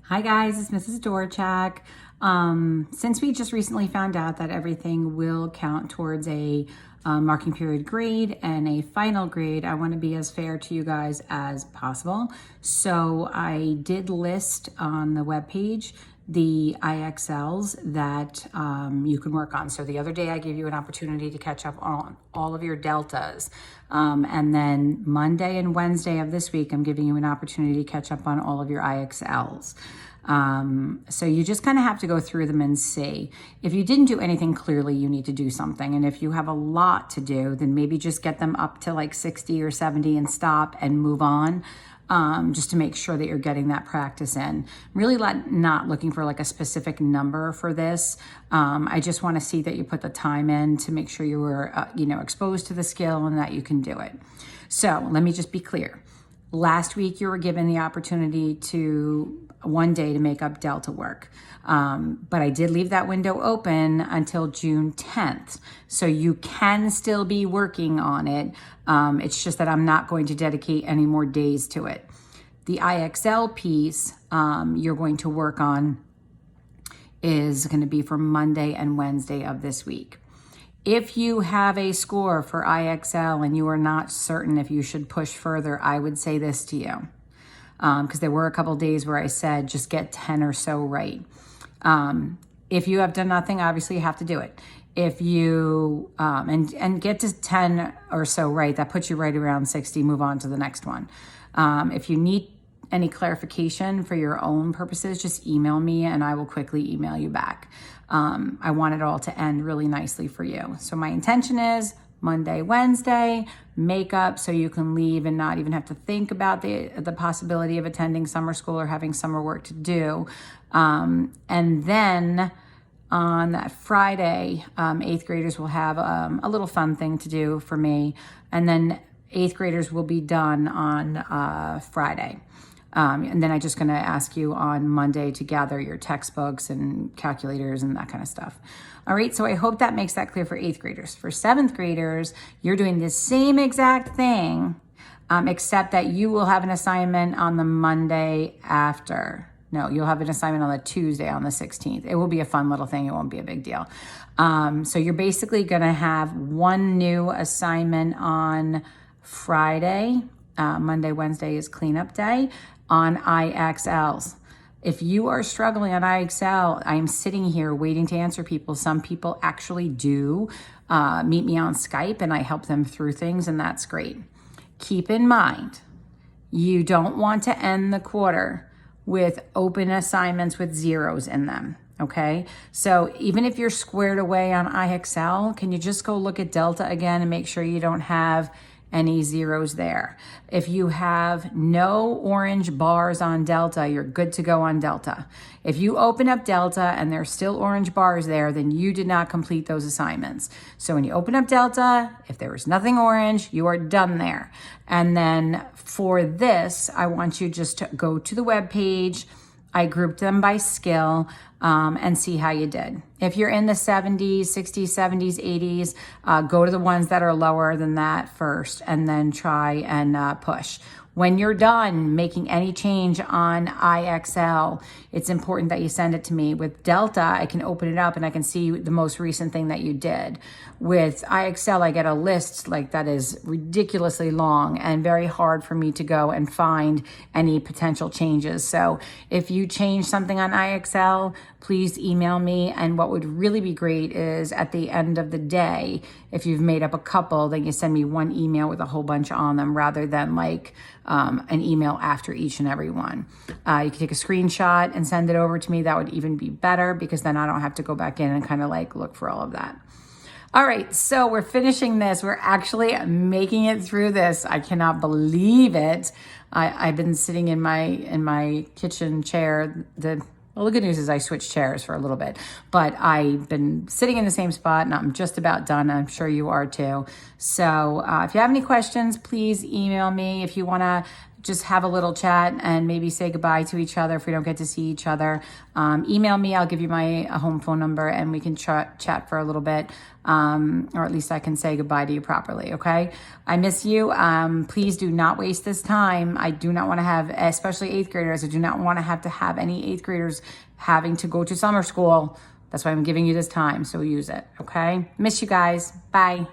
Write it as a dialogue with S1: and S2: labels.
S1: Hi guys, it's Mrs. Dorchak. Since we just recently found out that everything will count towards a marking period grade and a final grade, I want to be as fair to you guys as possible. So I did list on the webpage the IXLs that you can work on. So the other day I gave you an opportunity to catch up on all of your deltas. And then Monday and Wednesday of this week, I'm giving you an opportunity to catch up on all of your IXLs. So you just kind of have to go through them and see. If you didn't do anything, clearly you need to do something. And if you have a lot to do, then maybe just get them up to like 60 or 70 and stop and move on. Just to make sure that you're getting that practice in. Really not looking for like a specific number for this. I just want to see that you put the time in to make sure you were, exposed to the skill and that you can do it. So let me just be clear. Last week you were given the opportunity to one day to make up delta work. But I did leave that window open until June 10th. So you can still be working on it. It's just that I'm not going to dedicate any more days to it. The IXL piece you're going to work on is going to be for Monday and Wednesday of this week. If you have a score for IXL and you are not certain if you should push further, I would say this to you. Because there were a couple days where I said just get 10 or so right. If you have done nothing, obviously you have to do it. If you and get to 10 or so right, that puts you right around 60. Move on to the next one. If you need any clarification for your own purposes, just email me and I will quickly email you back. I want it all to end really nicely for you. So my intention is Monday, Wednesday, makeup so you can leave and not even have to think about the possibility of attending summer school or having summer work to do. And then on that Friday, 8th graders will have a little fun thing to do for me. And then 8th graders will be done on Friday. And then I'm just going to ask you on Monday to gather your textbooks and calculators and that kind of stuff. All right, so I hope that makes that clear for 8th graders. For 7th graders, you're doing the same exact thing, except that you will have an assignment on the Monday after. No, you'll have an assignment on the Tuesday on the 16th. It will be a fun little thing. It won't be a big deal. So you're basically going to have one new assignment on Friday. Monday, Wednesday is cleanup day on IXLs. If you are struggling on IXL, I am sitting here waiting to answer people. Some people actually do meet me on Skype and I help them through things, and that's great. Keep in mind, you don't want to end the quarter with open assignments with zeros in them, okay? So even if you're squared away on IXL, can you just go look at Delta again and make sure you don't have any zeros there? If you have no orange bars on Delta, you're good to go on Delta. If you open up Delta and there's still orange bars there, then you did not complete those assignments. So when you open up Delta, if there was nothing orange, you are done there. And then for this, I want you just to go to the web page. I grouped them by skill and see how you did. If you're in the 70s, 60s, 70s, 80s, go to the ones that are lower than that first and then try and push. When you're done making any change on IXL, it's important that you send it to me. With Delta, I can open it up and I can see the most recent thing that you did. With IXL, I get a list like that is ridiculously long and very hard for me to go and find any potential changes. So if you change something on IXL, please email me. And what would really be great is at the end of the day, if you've made up a couple, then you send me one email with a whole bunch on them rather than like an email after each and every one. You can take a screenshot and send it over to me. That would even be better because then I don't have to go back in and kind of like look for all of that. All right, so we're finishing this. We're actually making it through this. I cannot believe it. I've been sitting in my kitchen chair. Well, the good news is I switched chairs for a little bit, but I've been sitting in the same spot and I'm just about done. I'm sure you are too. So if you have any questions, please email me. If you want to just have a little chat and maybe say goodbye to each other if we don't get to see each other. Email me. I'll give you my home phone number and we can chat for a little bit. Or at least I can say goodbye to you properly, okay? I miss you. Please do not waste this time. I do not want to have, especially 8th graders, I do not want to have any 8th graders having to go to summer school. That's why I'm giving you this time, so use it, okay? Miss you guys. Bye.